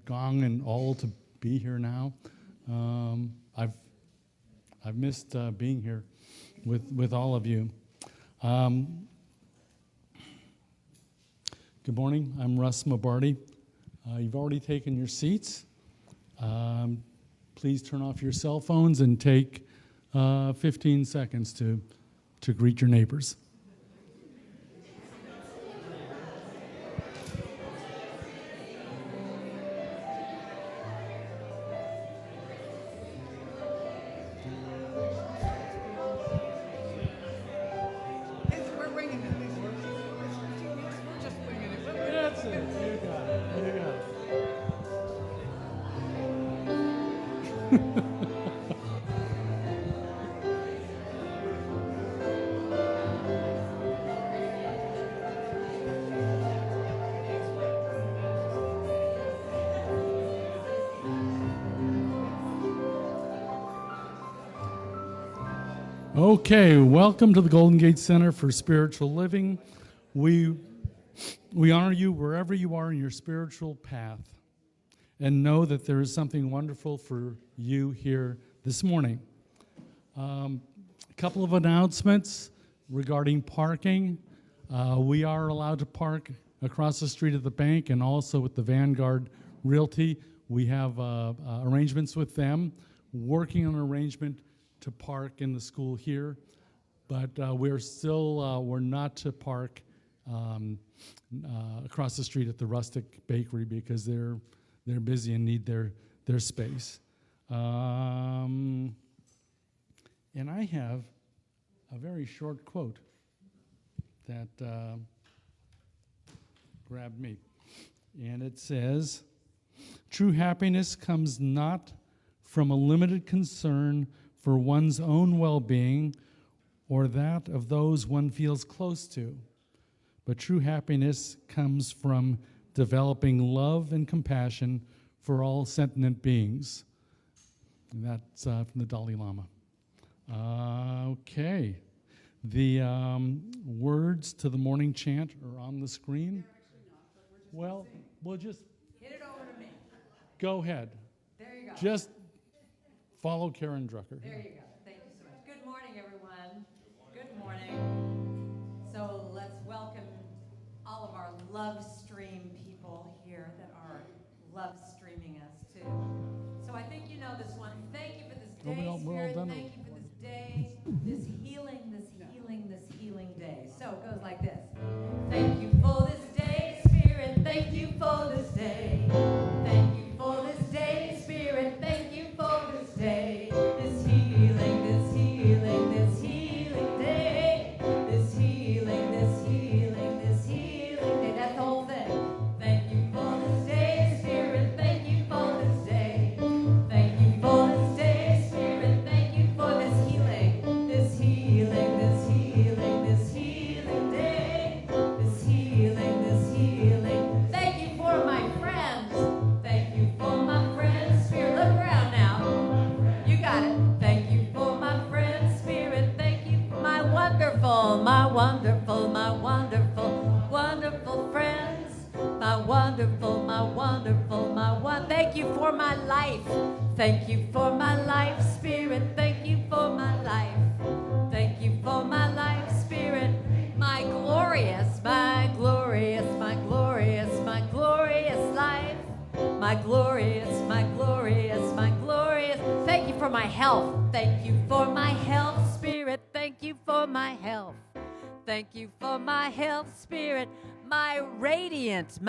gong and all to be here now. I've missed being here with all of you. Good morning. I'm Russ Mabarty. You've already taken your seats. Please turn off your cell phones and take 15 seconds to greet your neighbors. Okay, welcome to the Golden Gate Center for Spiritual Living. We honor you wherever you are in your spiritual path and know that there is something wonderful for you here this morning. A couple of announcements regarding parking. We are allowed to park across the street at the bank and also at the Vanguard Realty. We have arrangements with them, working on an arrangement to park in the school here, but we're not to park across the street at the Rustic Bakery because they're busy and need their space. And I have a very short quote that grabbed me, and it says, "True happiness comes not from a limited concern for one's own well-being or that of those one feels close to. But true happiness comes from developing love and compassion for all sentient beings." And that's from the Dalai Lama. Okay. The words to the morning chant are on the screen. Well, we'll just hit it over to me. Go ahead. There you go. Just follow Karen Drucker. There you go. Thank you so much. Good morning, everyone. Good morning. So let's welcome all of our love stream people here that are love streaming us too. So I think you know this one. Thank you for this day, Spirit. Thank you for this day, this healing day. So it goes like this. Thank you for this day, Spirit. Thank you for this day. Thank you for this day, Spirit. Thank you for this day. This healing day. This healing day. That's the whole thing. Thank you for this day, Spirit. Thank you for this day. Thank you for this day, Spirit. Thank you for this healing. This healing day. This healing. Thank you for my friends. Thank you for my friends, Spirit. Look around now. You got it. Thank you for my friends, Spirit. Thank you for my wonderful friends. Thank you for my life. Thank you for my life, Spirit. Thank you for my life. Thank you for my life, Spirit. My glorious life. My glorious. Thank you for my health. Thank you for my health, Spirit. Thank you for my health. Thank you for my health, Spirit. My radiant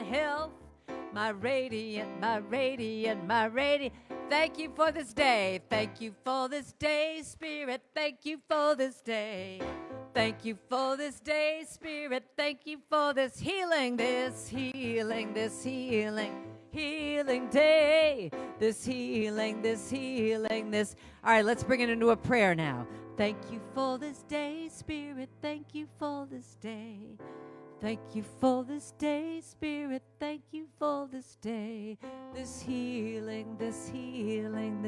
health. My radiant. Thank you for this day. Thank you for this day, Spirit. Thank you for this day. Thank you for this day, Spirit. Thank you for this healing day. This healing day. All right, let's bring it into a prayer now. Thank you for this day, Spirit. Thank you for this day. Thank you for this day, Spirit. Thank you for this day. This healing day. This healing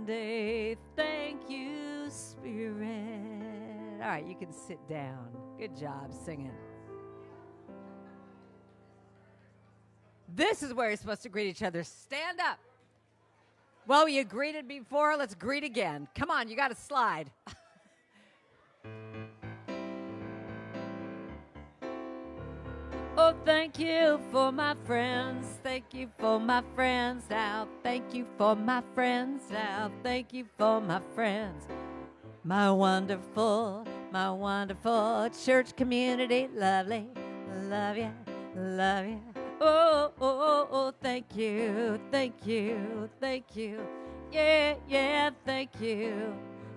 day. Thank you, Spirit. All right, you can sit down. Good job singing. This is where you're supposed to greet each other. Stand up. Well, you greeted before. Let's greet again. Come on, you got to slide. Oh, thank you for my friends. Thank you for my friends now. Thank you for my friends now. Thank you for my friends. My wonderful church community. Lovely. Love ya. Love ya. Oh, oh, oh, oh, thank you. Thank you. Thank you. Yeah, yeah, thank you.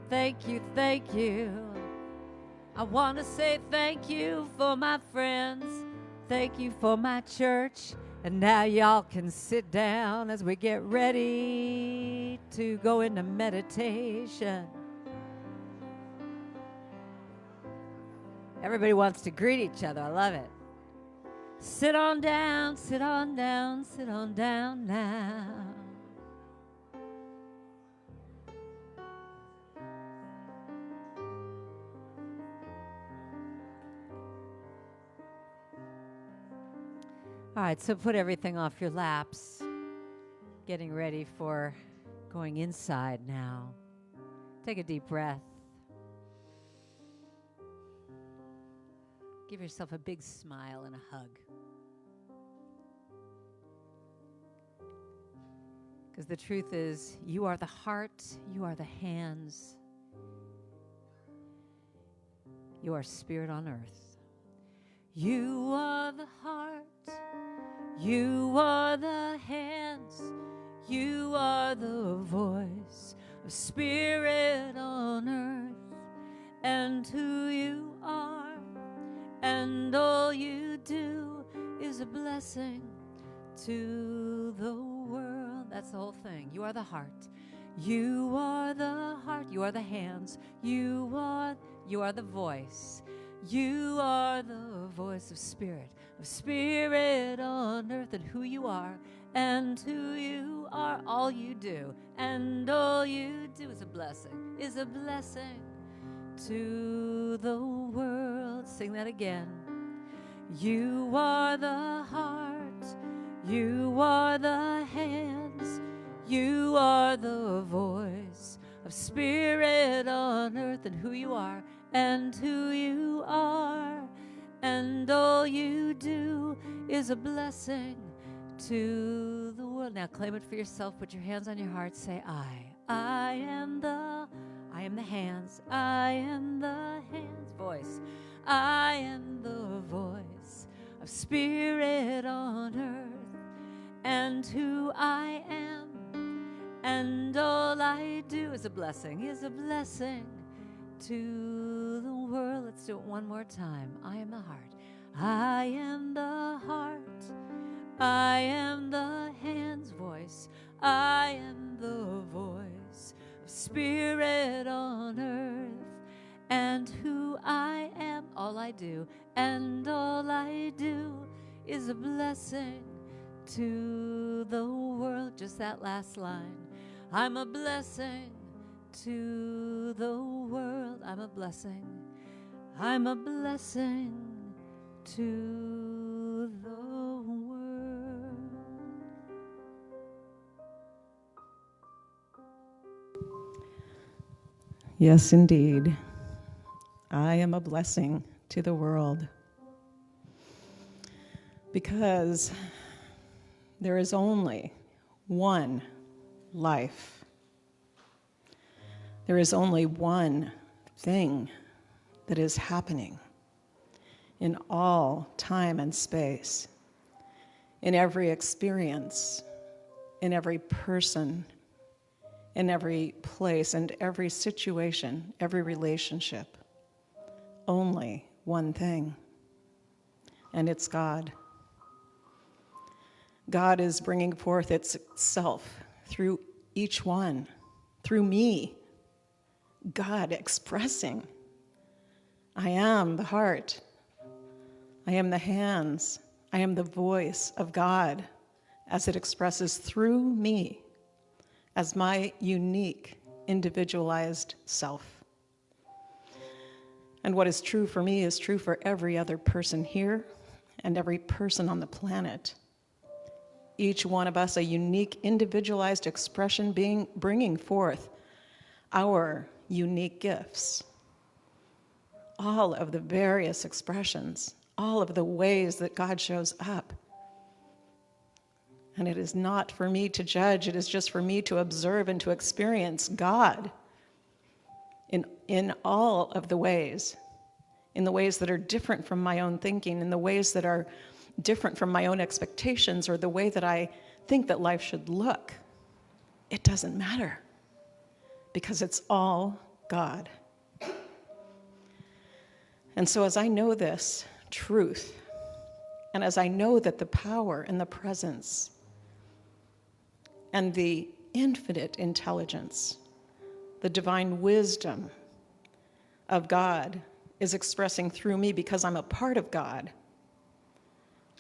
Thank you. Thank you. I want to say thank you for my friends. Thank you for my church. And now y'all can sit down as we get ready to go into meditation. Everybody wants to greet each other. I love it. Sit on down, sit on down, sit on down now. All right, so put everything off your laps. Getting ready for going inside now. Take a deep breath. Give yourself a big smile and a hug. Because the truth is, you are the heart, you are the hands, you are spirit on earth. You are the heart, you are the hands, you are the voice of spirit on earth, and who you are, and all you do is a blessing to the world. That's the whole thing. You are the heart. You are the heart. You are the hands. You are the voice. You are the voice of spirit on earth, and who you are, and who you are, all you do, and all you do is a blessing to the world. Sing that again. You are the heart, you are the hands, you are the voice of spirit on earth, and who you are, and who you are, and all you do is a blessing to the world. Now claim it for yourself. Put your hands on your heart. Say, I am the hands. I am the hands. Voice. I am the voice of spirit on earth, and who I am, and all I do is a blessing to the world. Let's do it one more time. I am the heart. I am the heart. I am the hands. Voice. I am the voice of spirit on earth, and who I am, all I do, and all I do is a blessing to the world. Just that last line. I'm a blessing to the world. I'm a blessing. I'm a blessing to the world. Yes, indeed. I am a blessing to the world, because there is only one life. There is only one thing that is happening in all time and space, in every experience, in every person, in every place and every situation, every relationship. Only one thing, and it's God. God is bringing forth itself through each one, through me. God expressing, I am the heart, I am the hands, I am the voice of God as it expresses through me as my unique, individualized self. And what is true for me is true for every other person here and every person on the planet. Each one of us a unique, individualized expression bringing forth our unique gifts. All of the various expressions, all of the ways that God shows up. And it is not for me to judge, it is just for me to observe and to experience God in all of the ways, in the ways that are different from my own thinking, in the ways that are different from my own expectations or the way that I think that life should look. It doesn't matter because it's all God. And so as I know this truth, and as I know that the power and the presence and the infinite intelligence, the divine wisdom of God is expressing through me because I'm a part of God,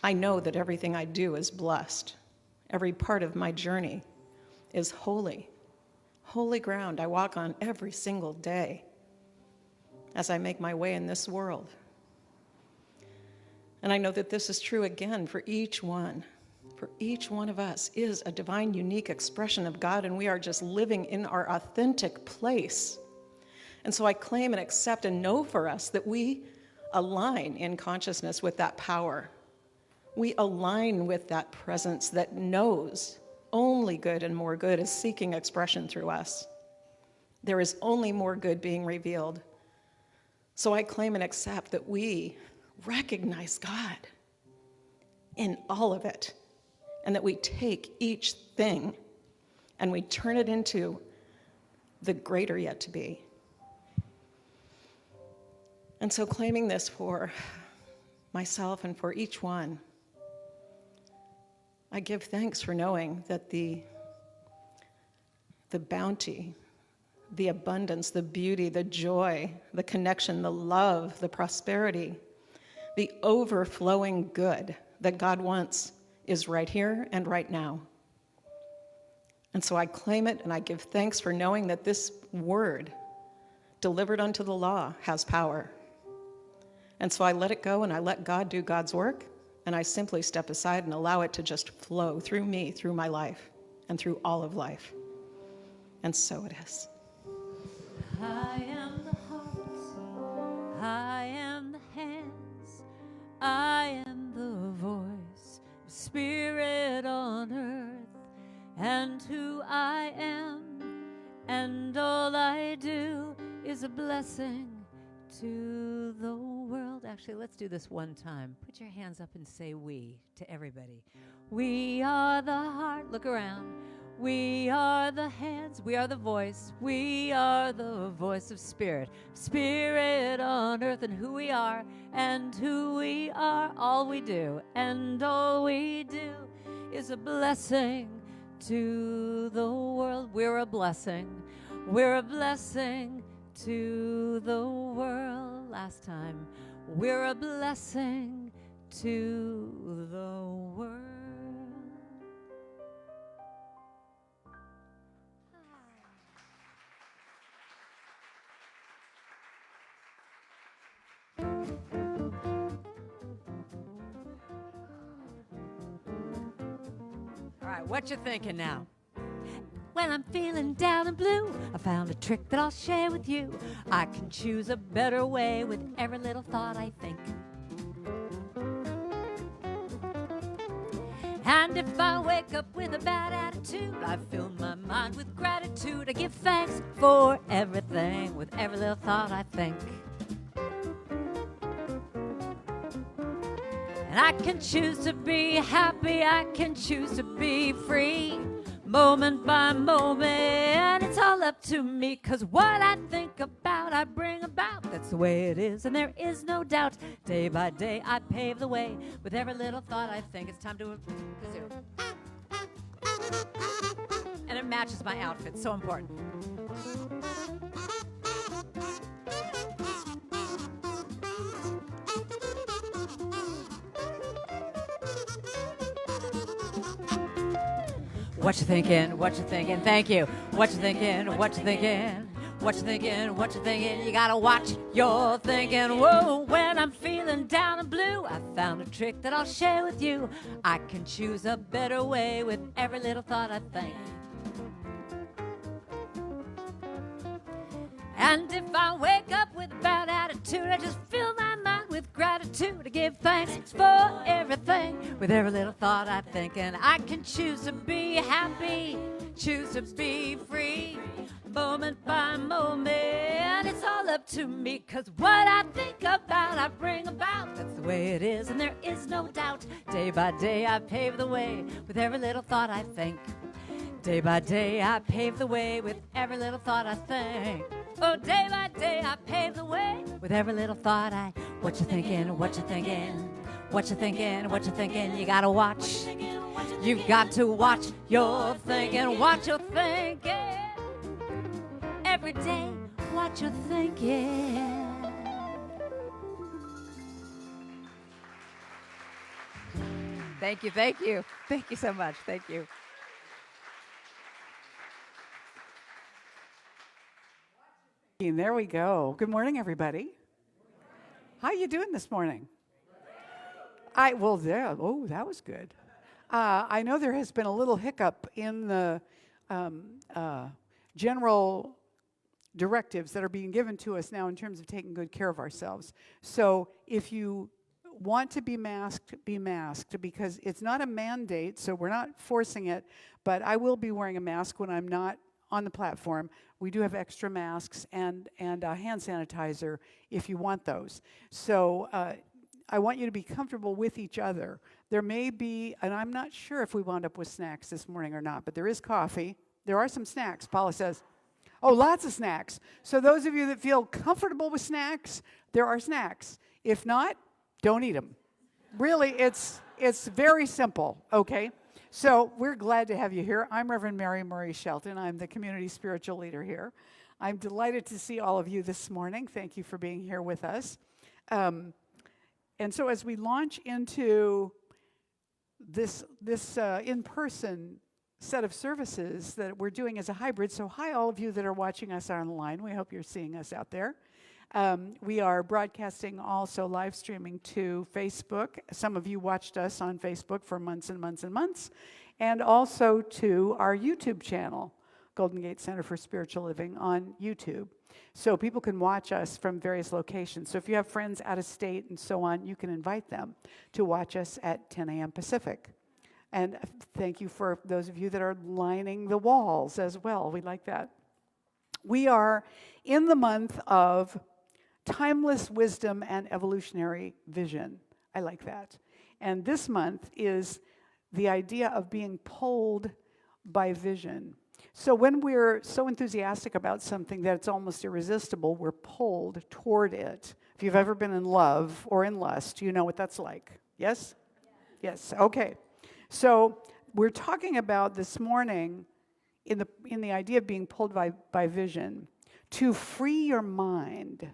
I know that everything I do is blessed. Every part of my journey is holy. Holy ground I walk on every single day as I make my way in this world. And I know that this is true again for each one. For each one of us is a divine, unique expression of God, and we are just living in our authentic place. And so I claim and accept and know for us that we align in consciousness with that power. We align with that presence that knows only good and more good is seeking expression through us. There is only more good being revealed. So I claim and accept that we recognize God in all of it, and that we take each thing and we turn it into the greater yet to be. And so claiming this for myself and for each one, I give thanks for knowing that the bounty, the abundance, the beauty, the joy, the connection, the love, the prosperity, the overflowing good that God wants is right here and right now. And so I claim it and I give thanks for knowing that this word, delivered unto the law, has power. And so I let it go and I let God do God's work, and I simply step aside and allow it to just flow through me, through my life, and through all of life. And so it is. I am the heart, I am the hands, I am the voice, spirit on earth, and who I am, and all I do is a blessing to the world. Actually, let's do this one time. Put your hands up and say we to everybody. We are the heart. Look around. We are the hands. We are the voice. We are the voice of spirit. Spirit on earth, and who we are, and who we are, all we do, and all we do is a blessing to the world. We're a blessing. We're a blessing to the world. Last time. We're a blessing to the world. All right, what you thinking now? When I'm feeling down and blue, I found a trick that I'll share with you. I can choose a better way with every little thought I think. And if I wake up with a bad attitude, I fill my mind with gratitude. I give thanks for everything with every little thought I think. And I can choose to be happy, I can choose to be free. Moment by moment, it's all up to me, 'cause what I think about, I bring about. That's the way it is, and there is no doubt. Day by day, I pave the way with every little thought I think. It's time to kazoo. And it matches my outfit, so important. What you thinking? What you thinking? Thank you. What you thinking? What you thinking? What you thinking? What you thinking? You gotta watch your thinking. Whoa, when I'm feeling down and blue, I found a trick that I'll share with you. I can choose a better way with every little thought I think. And if I wake up with a bad attitude, I just fill my mind with gratitude. I give thanks for everything with every little thought I think. And I can choose to be happy, choose to be free, moment by moment. It's all up to me, 'cause what I think about, I bring about. That's the way it is, and there is no doubt. Day by day, I pave the way with every little thought I think. Day by day, I pave the way with every little thought I think. Oh, day by day, I pave the way with every little thought I... What you thinking? What you thinking? What you thinking? What you thinking? You gotta watch. You've got to watch your thinking. What you're thinking. Every day, what you're thinking. Thank you, thank you. Thank you so much. Thank you. There we go. Good morning, everybody. How you doing this morning? That was good. I know there has been a little hiccup in the general directives that are being given to us now in terms of taking good care of ourselves. So if you want to be masked, because it's not a mandate, so we're not forcing it, but I will be wearing a mask when I'm not on the platform. We do have extra masks and hand sanitizer if you want those. So I want you to be comfortable with each other. There may be, and I'm not sure if we wound up with snacks this morning or not, but there is coffee. There are some snacks, Paula says. Oh, lots of snacks. So those of you that feel comfortable with snacks, there are snacks. If not, don't eat them. Really, it's very simple, okay? So we're glad to have you here. I'm Reverend Mary Murray Shelton. I'm the community spiritual leader here. I'm delighted to see all of you this morning. Thank you for being here with us. And so as we launch into this in-person set of services that we're doing as a hybrid, so hi all of you that are watching us online. We hope you're seeing us out there. We are broadcasting, also live streaming to Facebook. Some of you watched us on Facebook for months and months and months. And also to our YouTube channel, Golden Gate Center for Spiritual Living on YouTube. So people can watch us from various locations. So if you have friends out of state and so on, you can invite them to watch us at 10 a.m. Pacific. And thank you for those of you that are lining the walls as well. We like that. We are in the month of Timeless Wisdom and Evolutionary Vision. I like that. And this month is the idea of being pulled by vision. So when we're so enthusiastic about something that it's almost irresistible, we're pulled toward it. If you've ever been in love or in lust, you know what that's like. Yes? Yes. Okay. So we're talking about this morning in the idea of being pulled by vision, to free your mind,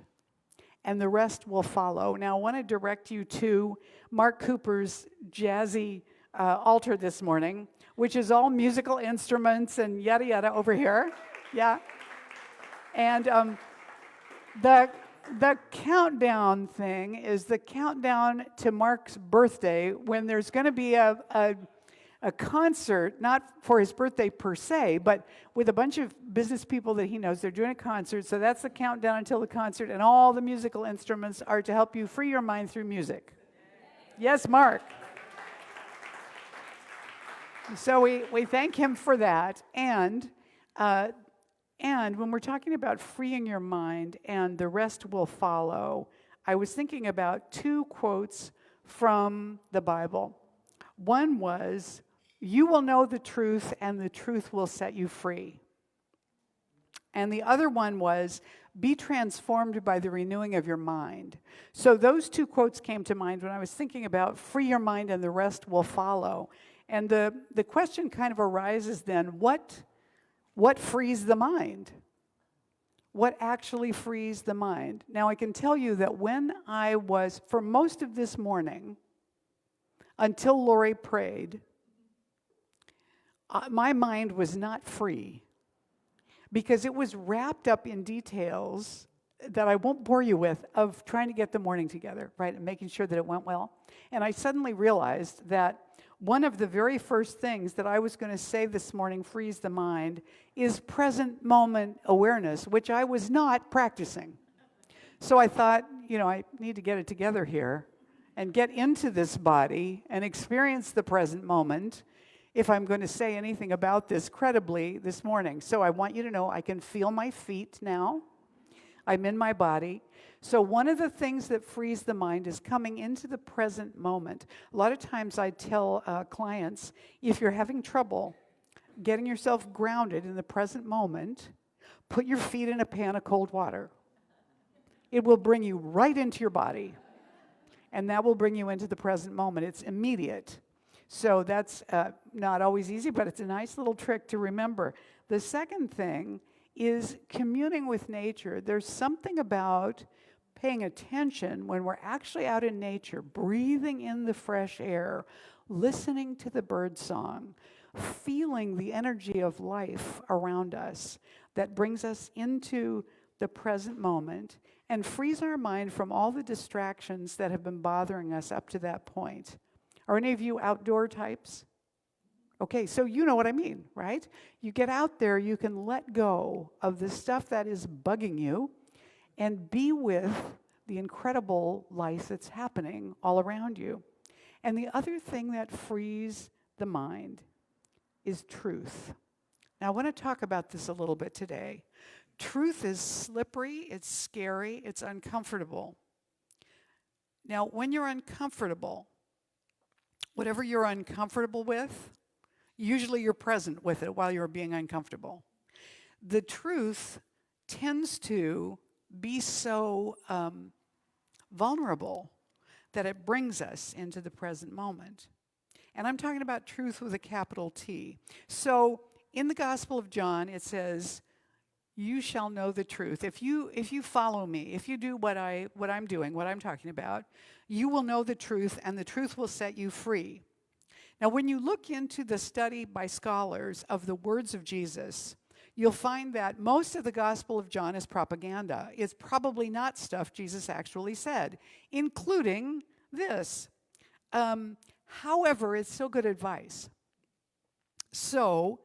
and the rest will follow. Now, I want to direct you to Mark Cooper's jazzy altar this morning, which is all musical instruments and yada yada over here. Yeah. And the countdown thing is the countdown to Mark's birthday, when there's going to be a concert, not for his birthday per se, but with a bunch of business people that he knows. They're doing a concert, so that's the countdown until the concert, and all the musical instruments are to help you free your mind through music. Yes, Mark. So we thank him for that, and when we're talking about freeing your mind and the rest will follow, I was thinking about two quotes from the Bible. One was, "You will know the truth, and the truth will set you free." And the other one was, "Be transformed by the renewing of your mind." So those two quotes came to mind when I was thinking about free your mind and the rest will follow. And the question kind of arises then, what frees the mind? What actually frees the mind? Now, I can tell you that when I was, for most of this morning, until Lori prayed, my mind was not free. because it was wrapped up in details that I won't bore you with of trying to get the morning together, right, and making sure that it went well. And I suddenly realized that one of the very first things that I was going to say this morning, freeze the mind, is present moment awareness, which I was not practicing. So I thought, I need to get it together here and get into this body and experience the present moment if I'm going to say anything about this credibly this morning. So I want you to know I can feel my feet now. I'm in my body. So one of the things that frees the mind is coming into the present moment. A lot of times I tell clients, if you're having trouble getting yourself grounded in the present moment, put your feet in a pan of cold water. It will bring you right into your body. And that will bring you into the present moment. It's immediate. So that's not always easy, but it's a nice little trick to remember. The second thing is communing with nature. There's something about paying attention when we're actually out in nature, breathing in the fresh air, listening to the bird song, feeling the energy of life around us that brings us into the present moment and frees our mind from all the distractions that have been bothering us up to that point. Are any of you outdoor types? Okay, so you know what I mean, right? You get out there, you can let go of the stuff that is bugging you and be with the incredible life that's happening all around you. And the other thing that frees the mind is truth. Now, I want to talk about this a little bit today. Truth is slippery, it's scary, it's uncomfortable. Now, when you're uncomfortable, whatever you're uncomfortable with, usually you're present with it while you're being uncomfortable. The truth tends to be so vulnerable that it brings us into the present moment. And I'm talking about truth with a capital T. So in the Gospel of John, it says, you shall know the truth. If you follow me, if you do what I'm doing, what I'm talking about, you will know the truth, and the truth will set you free. Now, when you look into the study by scholars of the words of Jesus, you'll find that most of the Gospel of John is propaganda. It's probably not stuff Jesus actually said, including this. However, it's still good advice. So,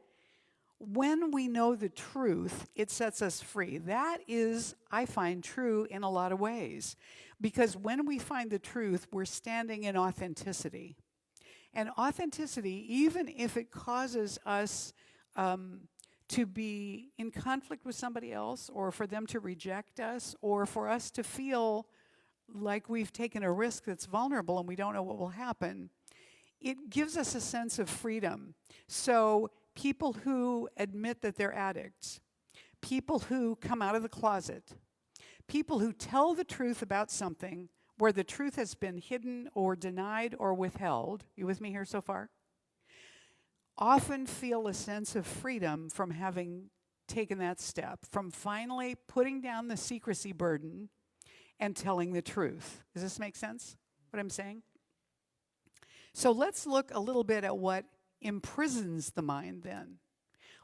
when we know the truth, it sets us free. That is, I find, true in a lot of ways. Because when we find the truth, we're standing in authenticity. And authenticity, even if it causes us to be in conflict with somebody else, or for them to reject us, or for us to feel like we've taken a risk that's vulnerable and we don't know what will happen, it gives us a sense of freedom. So people who admit that they're addicts, people who come out of the closet, people who tell the truth about something where the truth has been hidden or denied or withheld, you with me here so far? Often feel a sense of freedom from having taken that step, from finally putting down the secrecy burden and telling the truth. Does this make sense, what I'm saying? So let's look a little bit at what imprisons the mind then.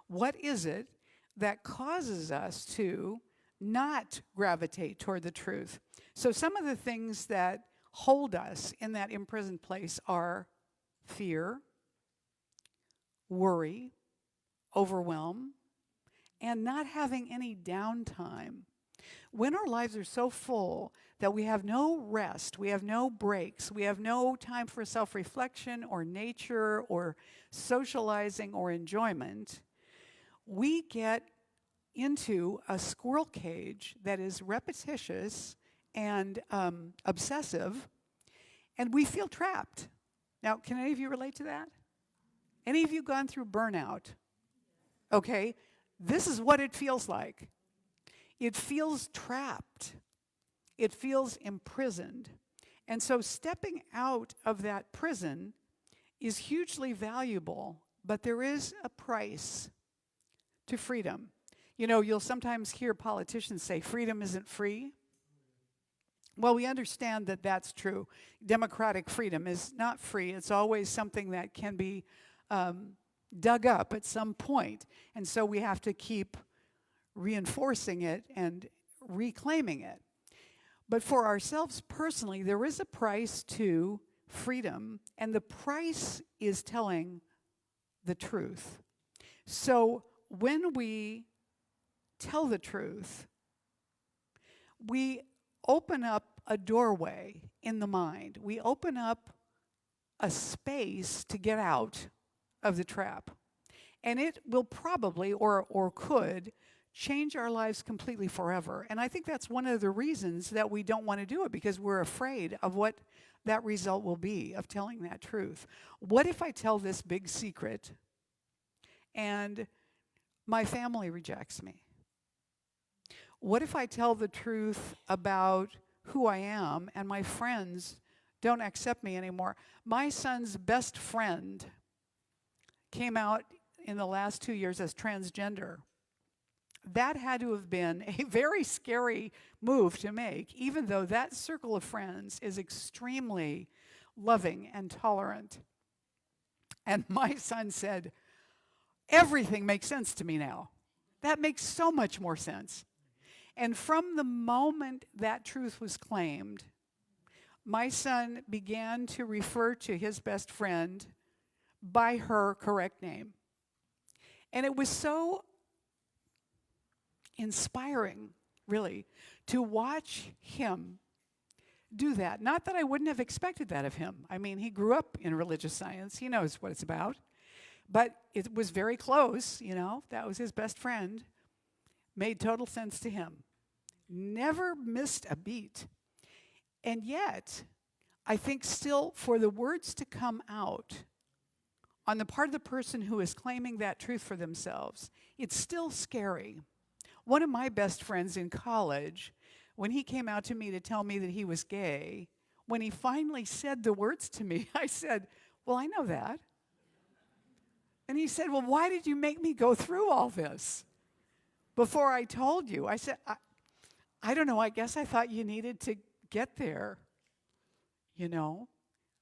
What is it that causes us to not gravitate toward the truth? So some of the things that hold us in that imprisoned place are fear, worry, overwhelm, and not having any downtime. When our lives are so full that we have no rest, we have no breaks, we have no time for self-reflection or nature or socializing or enjoyment, we get into a squirrel cage that is repetitious and obsessive, and we feel trapped. Now, can any of you relate to that? Any of you gone through burnout? Okay, this is what it feels like. It feels trapped. It feels imprisoned. And so stepping out of that prison is hugely valuable, but there is a price to freedom. You know, you'll sometimes hear politicians say freedom isn't free. Well, we understand that that's true. Democratic freedom is not free. It's always something that can be dug up at some point. And so we have to keep reinforcing it and reclaiming it. But for ourselves personally, there is a price to freedom, and the price is telling the truth. So when we tell the truth, we open up a doorway in the mind. We open up a space to get out of the trap. And it will probably, or could, change our lives completely forever. And I think that's one of the reasons that we don't want to do it, because we're afraid of what that result will be of telling that truth. What if I tell this big secret and my family rejects me? What if I tell the truth about who I am and my friends don't accept me anymore? My son's best friend came out in the last 2 years as transgender. That had to have been a very scary move to make, even though that circle of friends is extremely loving and tolerant. And my son said, everything makes sense to me now. That makes so much more sense. And from the moment that truth was claimed, my son began to refer to his best friend by her correct name. And it was so inspiring, really, to watch him do that. Not that I wouldn't have expected that of him. I mean, he grew up in religious science. He knows what it's about. But it was very close, you know. That was his best friend. Made total sense to him. Never missed a beat. And yet, I think still for the words to come out on the part of the person who is claiming that truth for themselves, it's still scary. One of my best friends in college, when he came out to me to tell me that he was gay, when he finally said the words to me, I said, well, I know that. And he said, well, why did you make me go through all this before I told you? I said, I don't know, I guess I thought you needed to get there, you know.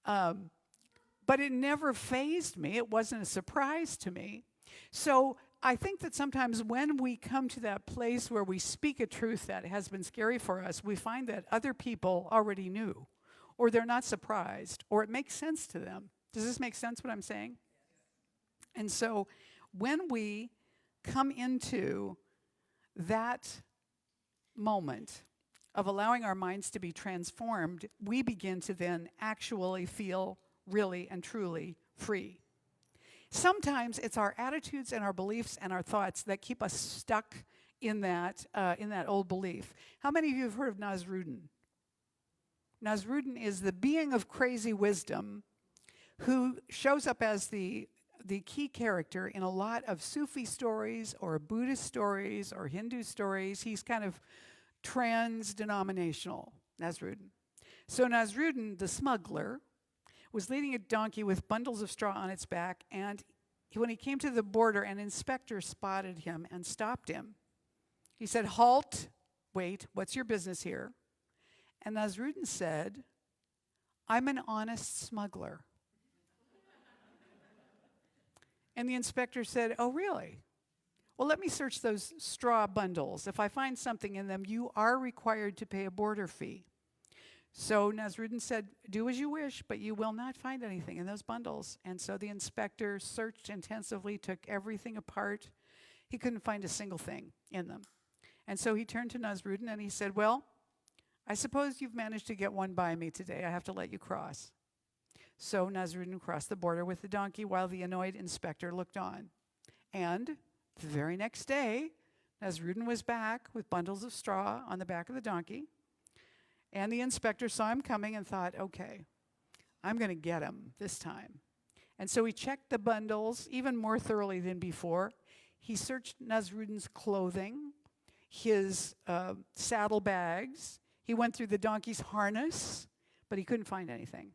But it never fazed me. It wasn't a surprise to me. So I think that sometimes when we come to that place where we speak a truth that has been scary for us, we find that other people already knew, or they're not surprised, or it makes sense to them. Does this make sense what I'm saying? And so when we come into that moment of allowing our minds to be transformed, we begin to then actually feel really and truly free. Sometimes it's our attitudes and our beliefs and our thoughts that keep us stuck in that old belief. How many of you have heard of Nasruddin? Nasruddin is the being of crazy wisdom who shows up as the key character in a lot of Sufi stories or Buddhist stories or Hindu stories. He's kind of trans-denominational, Nasruddin. So Nasruddin, the smuggler, was leading a donkey with bundles of straw on its back, and when he came to the border, an inspector spotted him and stopped him. He said, halt, wait, what's your business here? And Nasruddin said, I'm an honest smuggler. And the inspector said, oh, really? Well, let me search those straw bundles. If I find something in them, you are required to pay a border fee. So Nasruddin said, do as you wish, but you will not find anything in those bundles. And so the inspector searched intensively, took everything apart. He couldn't find a single thing in them. And so he turned to Nasruddin and he said, well, I suppose you've managed to get one by me today. I have to let you cross. So Nasruddin crossed the border with the donkey while the annoyed inspector looked on. And the very next day, Nasruddin was back with bundles of straw on the back of the donkey. And the inspector saw him coming and thought, okay, I'm going to get him this time. And so he checked the bundles even more thoroughly than before. He searched Nasruddin's clothing, his saddlebags. He went through the donkey's harness, but he couldn't find anything.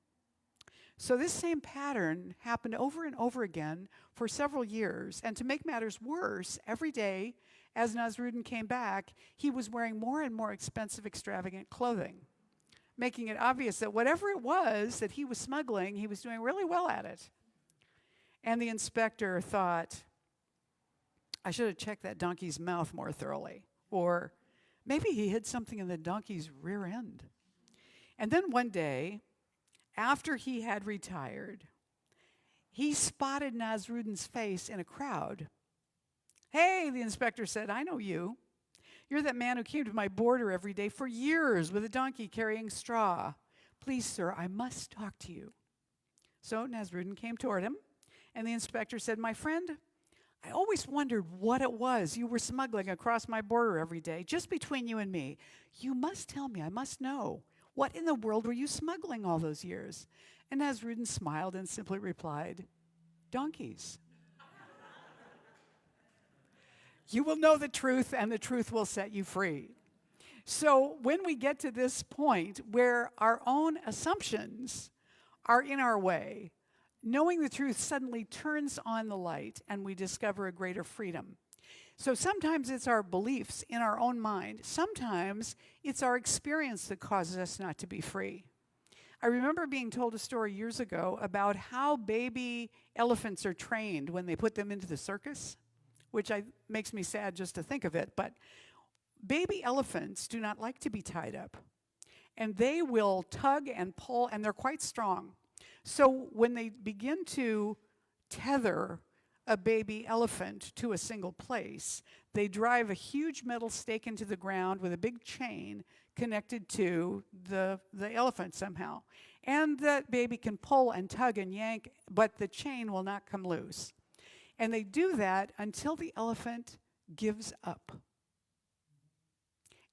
So this same pattern happened over and over again for several years. And to make matters worse, every day as Nasruddin came back, he was wearing more and more expensive, extravagant clothing, making it obvious that whatever it was that he was smuggling, he was doing really well at it. And the inspector thought, I should have checked that donkey's mouth more thoroughly. Or maybe he hid something in the donkey's rear end. And then one day, after he had retired, he spotted Nasruddin's face in a crowd. "Hey," the inspector said, "I know you. You're that man who came to my border every day for years with a donkey carrying straw. Please, sir, I must talk to you." So Nasruddin came toward him, and the inspector said, "My friend, I always wondered what it was you were smuggling across my border every day, just between you and me. You must tell me, I must know. What in the world were you smuggling all those years?" And Nasruddin smiled and simply replied, "Donkeys." You will know the truth, and the truth will set you free. So when we get to this point where our own assumptions are in our way, knowing the truth suddenly turns on the light, and we discover a greater freedom. So sometimes it's our beliefs in our own mind. Sometimes it's our experience that causes us not to be free. I remember being told a story years ago about how baby elephants are trained when they put them into the circus, which makes me sad just to think of it. But baby elephants do not like to be tied up. And they will tug and pull, and they're quite strong. So when they begin to tether a baby elephant to a single place, they drive a huge metal stake into the ground with a big chain connected to the elephant somehow. And that baby can pull and tug and yank, but the chain will not come loose. And they do that until the elephant gives up.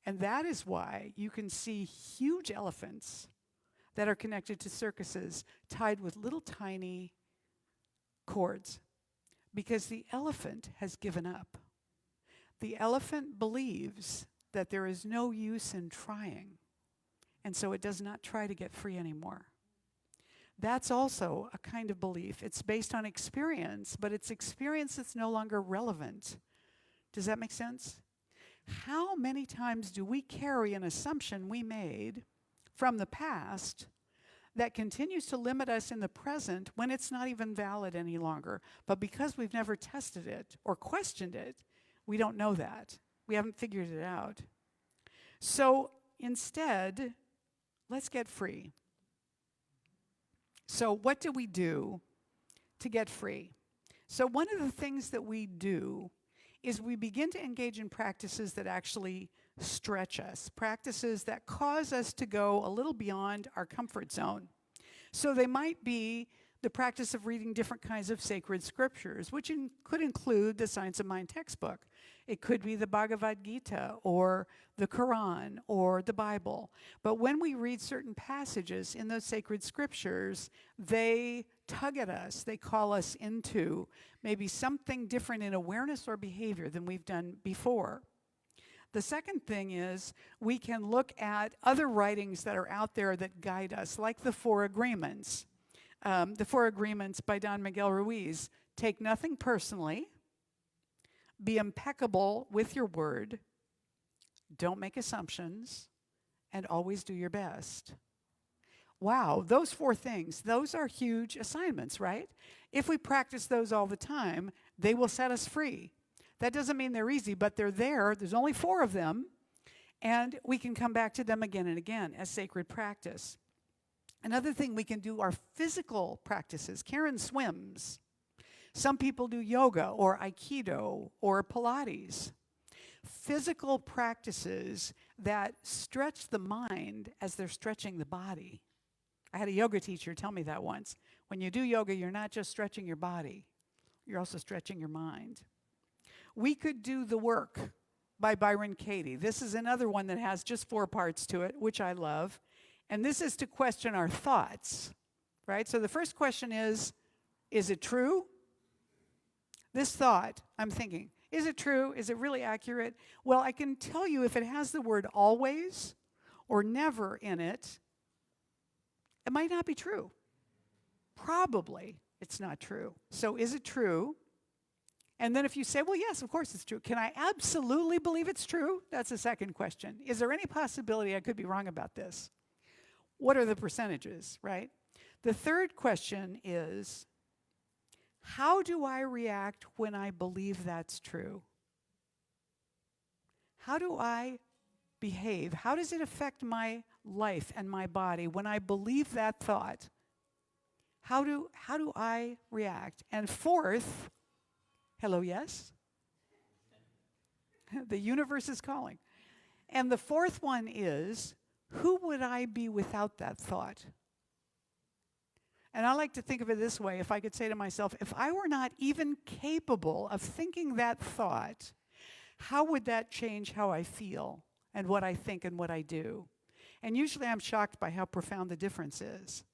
And that is why you can see huge elephants that are connected to circuses tied with little tiny cords, because the elephant has given up. The elephant believes that there is no use in trying, and so it does not try to get free anymore. That's also a kind of belief. It's based on experience, but it's experience that's no longer relevant. Does that make sense? How many times do we carry an assumption we made from the past that continues to limit us in the present when it's not even valid any longer? But because we've never tested it or questioned it, we don't know that. We haven't figured it out. So instead, let's get free. So what do we do to get free? So one of the things that we do is we begin to engage in practices that actually stretch us, practices that cause us to go a little beyond our comfort zone. So they might be the practice of reading different kinds of sacred scriptures, which could include the Science of Mind textbook. It could be the Bhagavad Gita or the Quran or the Bible. But when we read certain passages in those sacred scriptures, they tug at us. They call us into maybe something different in awareness or behavior than we've done before. The second thing is we can look at other writings that are out there that guide us, like the Four Agreements. The Four Agreements by Don Miguel Ruiz. Take nothing personally. Be impeccable with your word. Don't make assumptions. And always do your best. Wow, those four things, those are huge assignments, right? If we practice those all the time, they will set us free. That doesn't mean they're easy, but they're there. There's only 4 of them. And we can come back to them again and again as sacred practice. Another thing we can do are physical practices. Karen swims. Some people do yoga or Aikido or Pilates. Physical practices that stretch the mind as they're stretching the body. I had a yoga teacher tell me that once. When you do yoga, you're not just stretching your body. You're also stretching your mind. We could do The Work by Byron Katie. This is another one that has just 4 parts to it, which I love. And this is to question our thoughts, right? So the first question is it true? This thought, I'm thinking, is it true? Is it really accurate? Well, I can tell you if it has the word always or never in it, it might not be true. Probably it's not true. So is it true? And then if you say, well, yes, of course it's true. Can I absolutely believe it's true? That's the second question. Is there any possibility I could be wrong about this? What are the percentages, right? The third question is, How do I react when I believe that's true? How do I behave? How does it affect my life and my body when I believe that thought? How do I react? And fourth, hello, yes? The universe is calling. And the fourth one is, who would I be without that thought? And I like to think of it this way. If I could say to myself, if I were not even capable of thinking that thought, how would that change how I feel and what I think and what I do? And usually I'm shocked by how profound the difference is.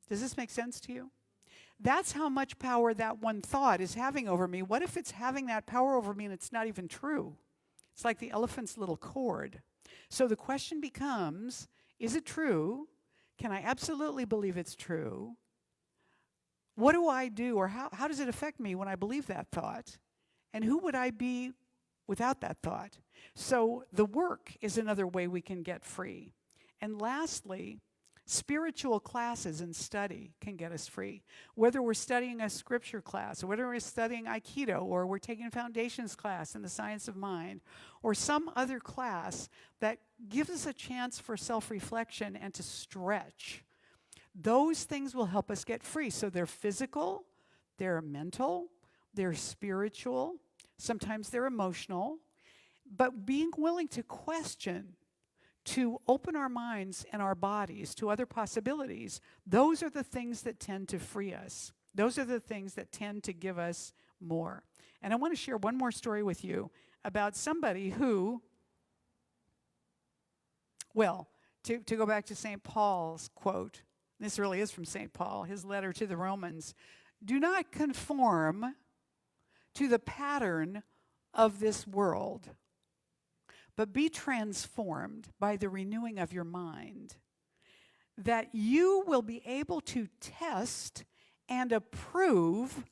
Does this make sense to you? That's how much power that one thought is having over me. What if it's having that power over me and it's not even true? It's like the elephant's little cord. So the question becomes, is it true? Can I absolutely believe it's true? What do I do, or how does it affect me when I believe that thought? And who would I be without that thought? So the work is another way we can get free. And lastly, spiritual classes and study can get us free. Whether we're studying a scripture class, or whether we're studying Aikido, or we're taking a foundations class in the science of mind, or some other class that gives us a chance for self-reflection and to stretch. Those things will help us get free. So they're physical, they're mental, they're spiritual, sometimes they're emotional. But being willing to question, to open our minds and our bodies to other possibilities, those are the things that tend to free us. Those are the things that tend to give us more. And I want to share one more story with you about somebody who, well, to go back to St. Paul's quote, this really is from St. Paul, his letter to the Romans, do not conform to the pattern of this world, but be transformed by the renewing of your mind, that you will be able to test and approve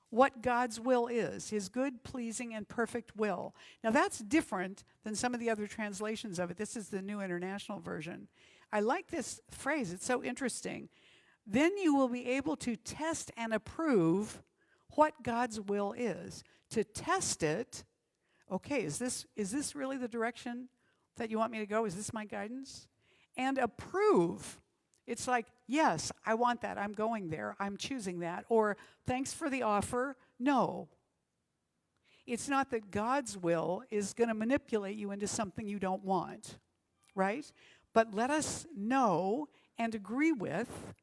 what God's will is, his good, pleasing, and perfect will. Now that's different than some of the other translations of it. This is the New International Version. I like this phrase, it's so interesting. Then you will be able to test and approve what God's will is. To test it, okay, is this really the direction that you want me to go? Is this my guidance? And approve. It's like, yes, I want that. I'm going there. I'm choosing that. Or thanks for the offer. No. It's not that God's will is going to manipulate you into something you don't want, right? But let us know and agree with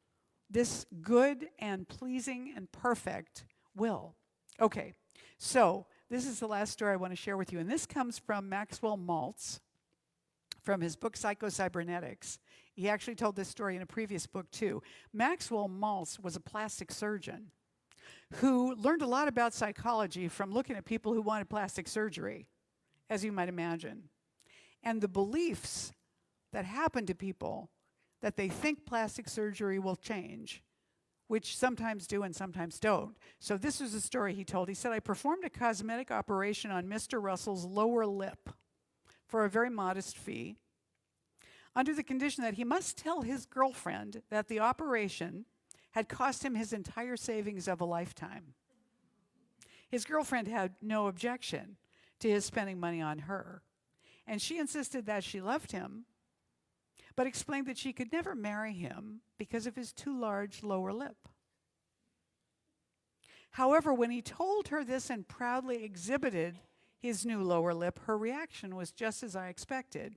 this good and pleasing and perfect will. Okay, so this is the last story I want to share with you. And this comes from Maxwell Maltz, from his book Psycho-Cybernetics. He actually told this story in a previous book too. Maxwell Maltz was a plastic surgeon who learned a lot about psychology from looking at people who wanted plastic surgery, as you might imagine. And the beliefs that happen to people that they think plastic surgery will change, which sometimes do and sometimes don't. So this was a story he told. He said, I performed a cosmetic operation on Mr. Russell's lower lip for a very modest fee, under the condition that he must tell his girlfriend that the operation had cost him his entire savings of a lifetime. His girlfriend had no objection to his spending money on her, and she insisted that she loved him, but explained that she could never marry him because of his too large lower lip. However, when he told her this and proudly exhibited his new lower lip, her reaction was just as I expected,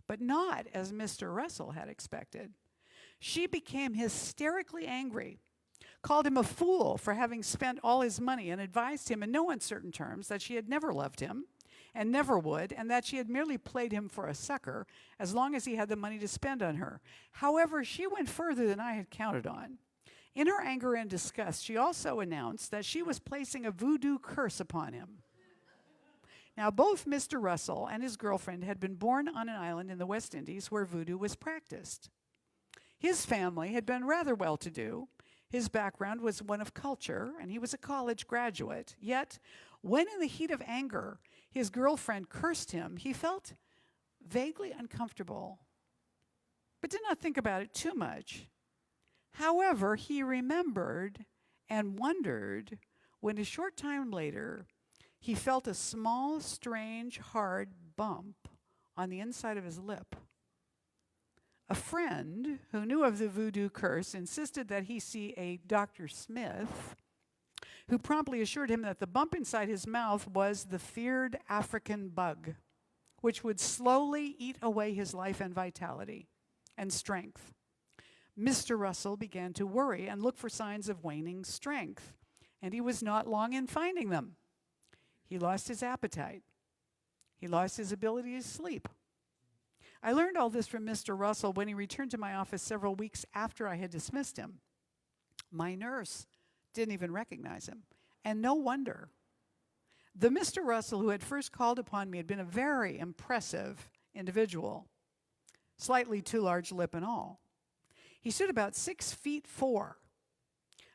but not as Mr. Russell had expected. She became hysterically angry, called him a fool for having spent all his money, and advised him in no uncertain terms that she had never loved him and never would, and that she had merely played him for a sucker as long as he had the money to spend on her. However, she went further than I had counted on. In her anger and disgust, she also announced that she was placing a voodoo curse upon him. Now, both Mr. Russell and his girlfriend had been born on an island in the West Indies where voodoo was practiced. His family had been rather well-to-do. His background was one of culture, and he was a college graduate. Yet, when in the heat of anger, his girlfriend cursed him, he felt vaguely uncomfortable, but did not think about it too much. However, he remembered and wondered when a short time later, he felt a small, strange, hard bump on the inside of his lip. A friend who knew of the voodoo curse insisted that he see a Dr. Smith, who promptly assured him that the bump inside his mouth was the feared African bug, which would slowly eat away his life and vitality and strength. Mr. Russell began to worry and look for signs of waning strength, and he was not long in finding them. He lost his appetite. He lost his ability to sleep. I learned all this from Mr. Russell when he returned to my office several weeks after I had dismissed him. My nurse didn't even recognize him, and no wonder. The Mr. Russell who had first called upon me had been a very impressive individual, slightly too large lip and all. He stood about 6'4",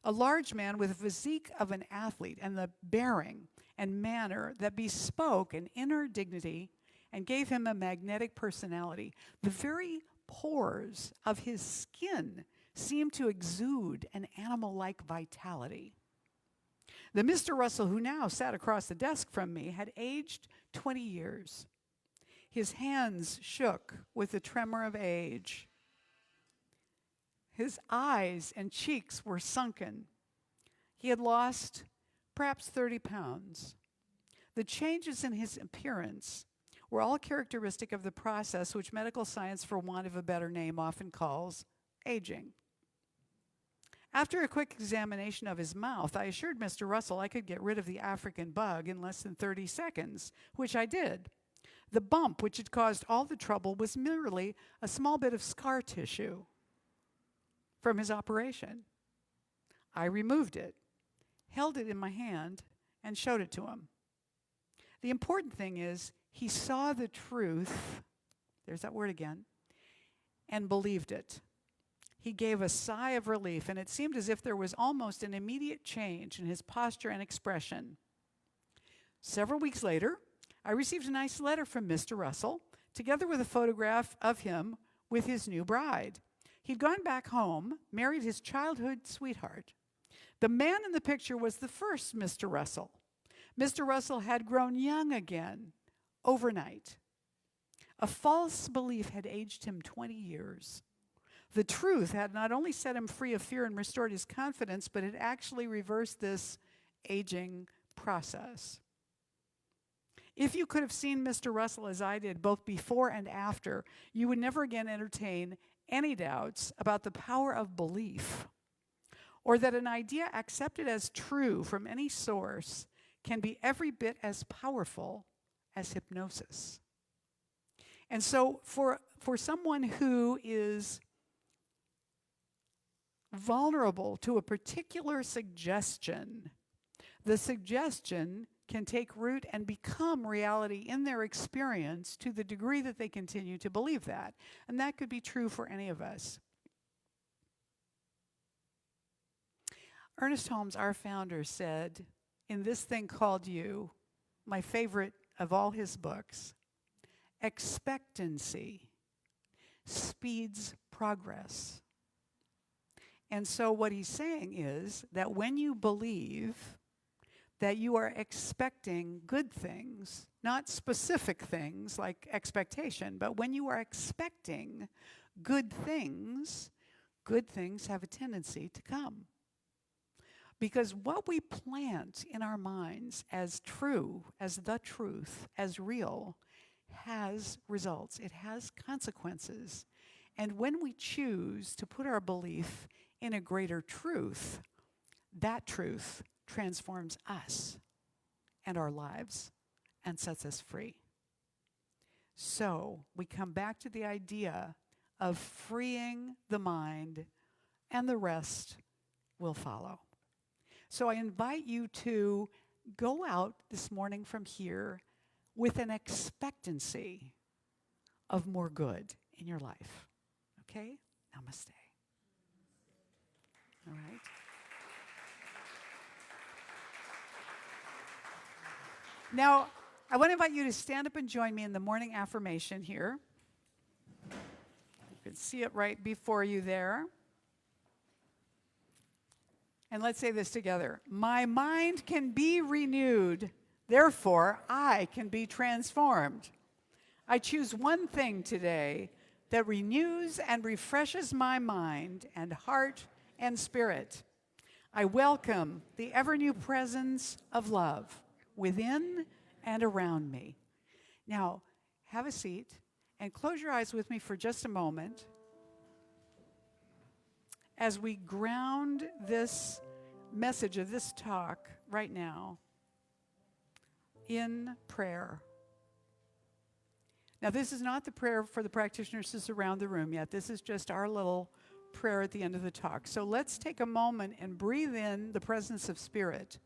a large man with the physique of an athlete and the bearing and manner that bespoke an inner dignity and gave him a magnetic personality. The very pores of his skin seemed to exude an animal-like vitality. The Mr. Russell who now sat across the desk from me had aged 20 years. His hands shook with the tremor of age. His eyes and cheeks were sunken. He had lost perhaps 30 pounds. The changes in his appearance were all characteristic of the process which medical science, for want of a better name, often calls aging. After a quick examination of his mouth, I assured Mr. Russell I could get rid of the African bug in less than 30 seconds, which I did. The bump which had caused all the trouble was merely a small bit of scar tissue from his operation. I removed it, held it in my hand, and showed it to him. The important thing is he saw the truth, there's that word again, and believed it. He gave a sigh of relief, and it seemed as if there was almost an immediate change in his posture and expression. Several weeks later, I received a nice letter from Mr. Russell, together with a photograph of him with his new bride. He'd gone back home, married his childhood sweetheart. The man in the picture was the first Mr. Russell. Mr. Russell had grown young again overnight. A false belief had aged him 20 years. The truth had not only set him free of fear and restored his confidence, but it actually reversed this aging process. If you could have seen Mr. Russell as I did, both before and after, you would never again entertain any doubts about the power of belief, or that an idea accepted as true from any source can be every bit as powerful as hypnosis. And so for someone who is vulnerable to a particular suggestion, the suggestion can take root and become reality in their experience to the degree that they continue to believe that. And that could be true for any of us. Ernest Holmes, our founder, said in this thing called You, my favorite of all his books, expectancy speeds progress. And so what he's saying is that when you believe that you are expecting good things, not specific things like expectation, but when you are expecting good things have a tendency to come. Because what we plant in our minds as true, as the truth, as real, has results. It has consequences. And when we choose to put our belief in a greater truth, that truth transforms us and our lives and sets us free. So we come back to the idea of freeing the mind, and the rest will follow. So I invite you to go out this morning from here with an expectancy of more good in your life. Okay? Namaste. All right? Now, I want to invite you to stand up and join me in the morning affirmation here. You can see it right before you there. And let's say this together. My mind can be renewed, therefore I can be transformed. I choose one thing today that renews and refreshes my mind and heart and spirit. I welcome the ever-new presence of love within and around me. Now, have a seat and close your eyes with me for just a moment as we ground this message of this talk right now in prayer. Now, this is not the prayer for the practitioners around the room yet. This is just our little prayer at the end of the talk. So let's take a moment and breathe in the presence of Spirit.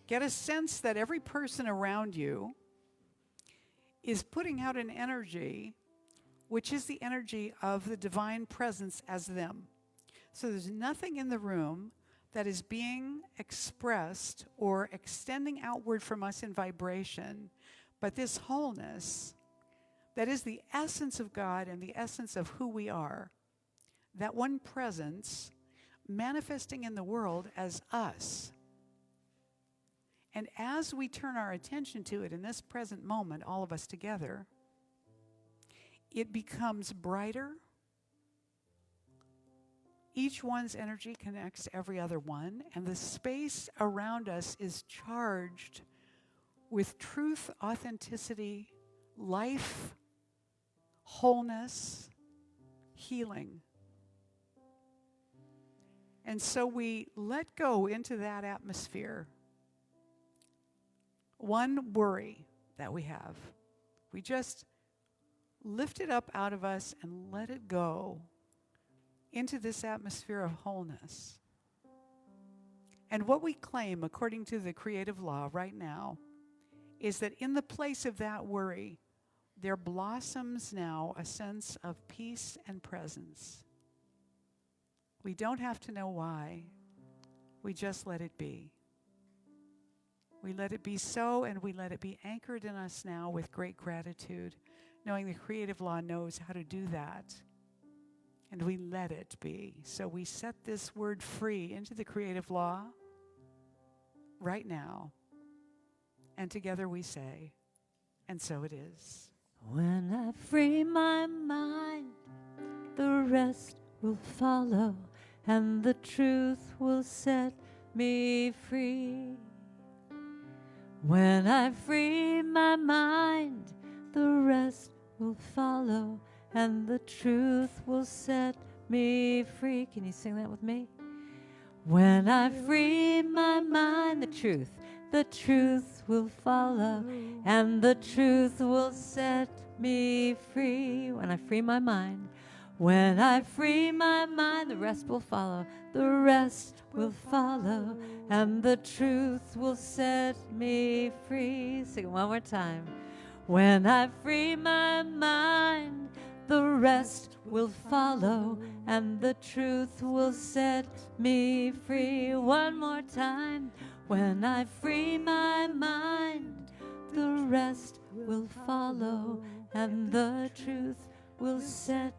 Get a sense that every person around you is putting out an energy, which is the energy of the divine presence as them. So there's nothing in the room that is being expressed or extending outward from us in vibration, but this wholeness that is the essence of God and the essence of who we are, that one presence manifesting in the world as us. And as we turn our attention to it in this present moment, all of us together, it becomes brighter. Each one's energy connects every other one, and the space around us is charged with truth, authenticity, life, wholeness, healing. And so we let go into that atmosphere. One worry that we have, we just lift it up out of us and let it go into this atmosphere of wholeness. And what we claim, according to the creative law right now, is that in the place of that worry, there blossoms now a sense of peace and presence. We don't have to know why. We just let it be. We let it be so, and we let it be anchored in us now with great gratitude, knowing the creative law knows how to do that. And we let it be. So we set this word free into the creative law right now. And together we say, and so it is. When I free my mind, the rest will follow, and the truth will set me free. When I free my mind, the rest will follow, and the truth will set me free. Can you sing that with me? When I free my mind, the truth will follow, and the truth will set me free. When I free my mind, when I free my mind, the rest will follow, the rest will follow, and the truth will set me free. Sing it one more time. When I free my mind, the rest will follow, and the truth will set me free. One more time. When I free my mind, the rest will follow, and the truth will set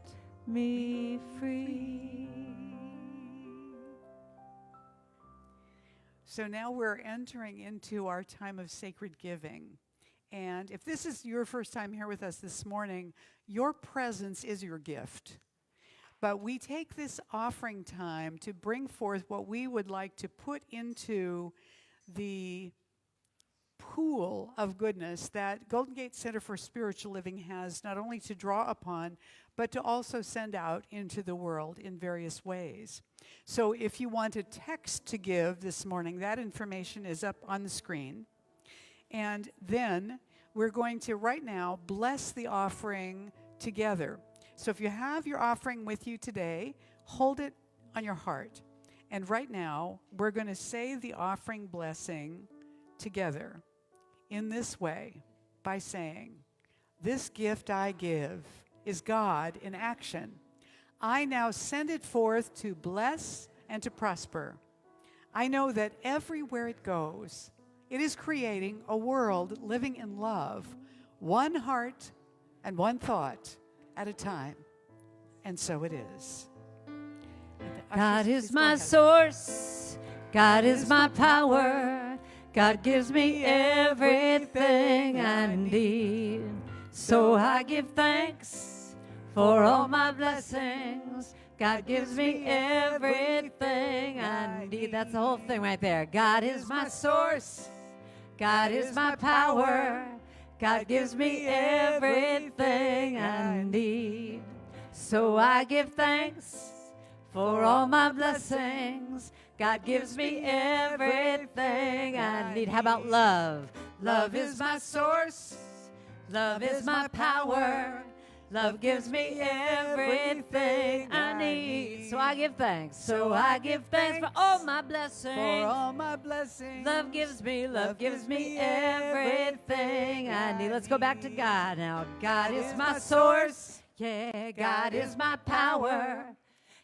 me free. So now we're entering into our time of sacred giving. And if this is your first time here with us this morning, your presence is your gift. But we take this offering time to bring forth what we would like to put into the pool of goodness that Golden Gate Center for Spiritual Living has, not only to draw upon, but to also send out into the world in various ways. So if you want a text to give this morning, that information is up on the screen. And then we're going to right now bless the offering together. So if you have your offering with you today, hold it on your heart. And right now, we're going to say the offering blessing together in this way by saying, "This gift I give is God in action. I now send it forth to bless and to prosper. I know that everywhere it goes, it is creating a world living in love, one heart and one thought at a time." And so it is. God is my source, God is my power. God gives me everything I need. So I give thanks for all my blessings. God gives me everything I need. That's the whole thing right there. God is my source. God is my power. God gives me everything I need. So I give thanks for all my blessings. God gives me everything I need. How about love? Love is my source. Love is my power. Love gives me everything I need. So I give thanks. So I give thanks for all my blessings. For all my blessings. Love gives me everything I need. Let's go back to God now. God is my source. Yeah, God is my power.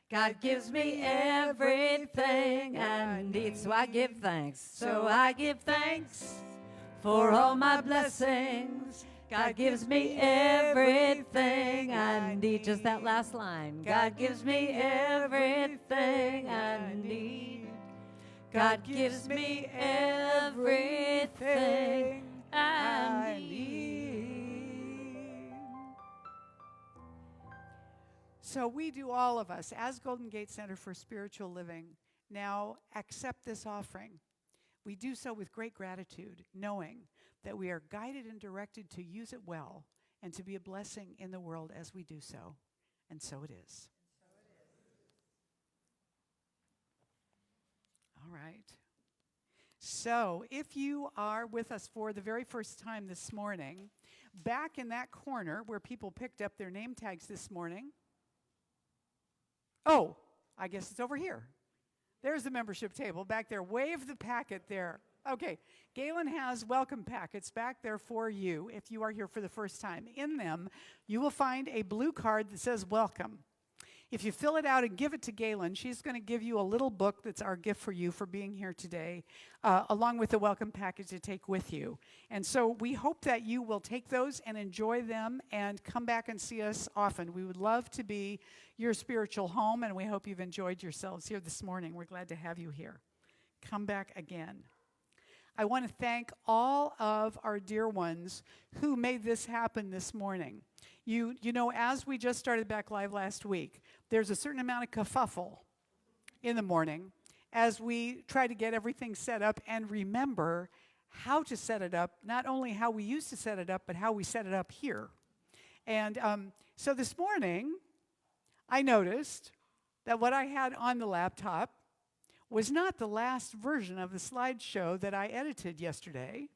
God gives me everything I need. So I give thanks. So I give thanks for all my blessings. God gives me everything I need. Just that last line. God gives me everything I need. God gives me everything I need. So we do, all of us, as Golden Gate Center for Spiritual Living, now accept this offering. We do so with great gratitude, knowing that we are guided and directed to use it well and to be a blessing in the world as we do so. And so it is. All right. So if you are with us for the very first time this morning, back in that corner where people picked up their name tags this morning, oh, I guess it's over here. There's the membership table back there. Wave the packet there. Okay, Galen has welcome packets back there for you if you are here for the first time. In them, you will find a blue card that says welcome. If you fill it out and give it to Galen, she's going to give you a little book that's our gift for you for being here today, along with the welcome package to take with you. And so we hope that you will take those and enjoy them and come back and see us often. We would love to be your spiritual home, and we hope you've enjoyed yourselves here this morning. We're glad to have you here. Come back again. I want to thank all of our dear ones who made this happen this morning. You know, as we just started back live last week, there's a certain amount of kerfuffle in the morning as we try to get everything set up and remember how to set it up, not only how we used to set it up, but how we set it up here. And so this morning, I noticed that what I had on the laptop was not the last version of the slideshow that I edited yesterday.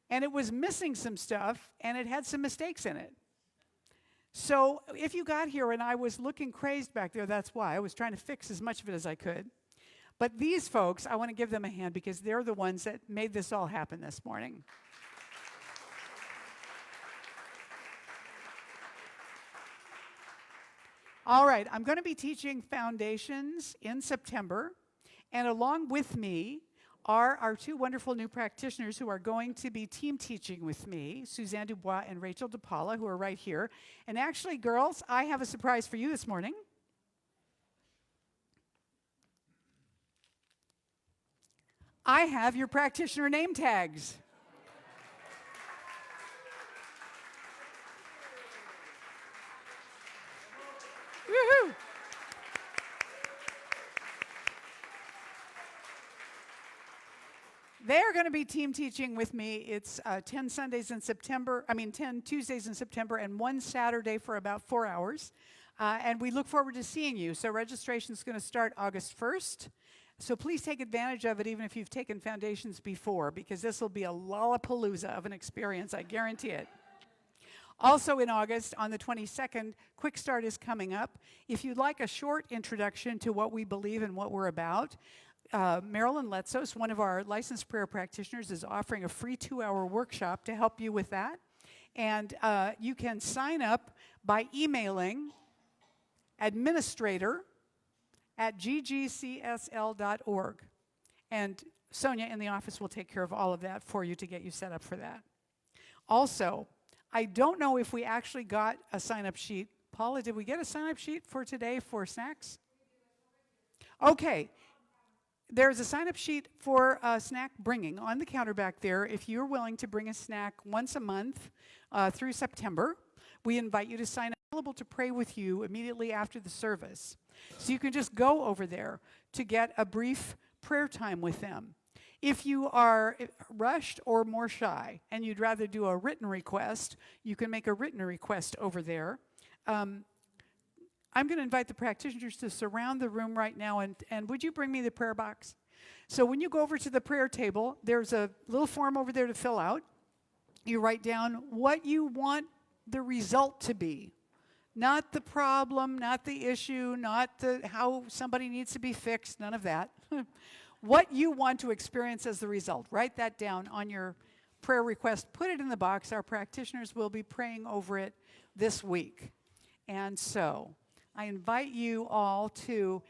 And it was missing some stuff, and it had some mistakes in it. So if you got here and I was looking crazed back there, that's why. I was trying to fix as much of it as I could. But these folks, I want to give them a hand because they're the ones that made this all happen this morning. All right, I'm going to be teaching Foundations in September. And along with me are our two wonderful new practitioners who are going to be team teaching with me, Suzanne Dubois and Rachel DePaula, who are right here. And actually, girls, I have a surprise for you this morning. I have your practitioner name tags. Woohoo! They're going to be team teaching with me. It's 10 Tuesdays in September, and 1 Saturday for about 4 hours. And we look forward to seeing you. So registration is going to start August 1st. So please take advantage of it, even if you've taken Foundations before, because this will be a lollapalooza of an experience, I guarantee it. Also in August, on the 22nd, Quick Start is coming up. If you'd like a short introduction to what we believe and what we're about, Marilyn Letzos, one of our licensed prayer practitioners, is offering a free 2-hour workshop to help you with that. And you can sign up by emailing administrator@ggcsl.org. And Sonia in the office will take care of all of that for you to get you set up for that. Also, I don't know if we actually got a sign-up sheet. Paula, did we get a sign-up sheet for today for snacks? Okay. there's a sign-up sheet for snack bringing on the counter back there. If you're willing to bring a snack once a month through September, we invite you to sign up. Available to pray with you immediately after the service. So you can just go over there to get a brief prayer time with them. If you are rushed or more shy and you'd rather do a written request, you can make a written request over there. I'm going to invite the practitioners to surround the room right now, and would you bring me the prayer box? So when you go over to the prayer table, there's a little form over there to fill out. You write down what you want the result to be. Not the problem, not the issue, not how somebody needs to be fixed, none of that. What you want to experience as the result. Write that down on your prayer request. Put it in the box. Our practitioners will be praying over it this week. And so I invite you all to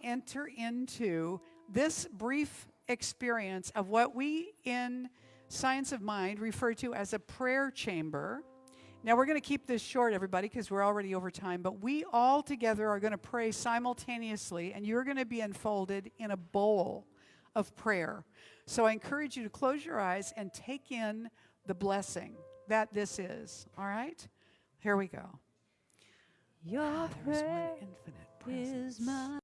enter into this brief experience of what we in Science of Mind refer to as a prayer chamber. Now, we're going to keep this short, everybody, because we're already over time, but we all together are going to pray simultaneously, and you're going to be enfolded in a bowl of prayer. So I encourage you to close your eyes and take in the blessing that this is. All right? Here we go. Your There's one prayer infinite is presence. my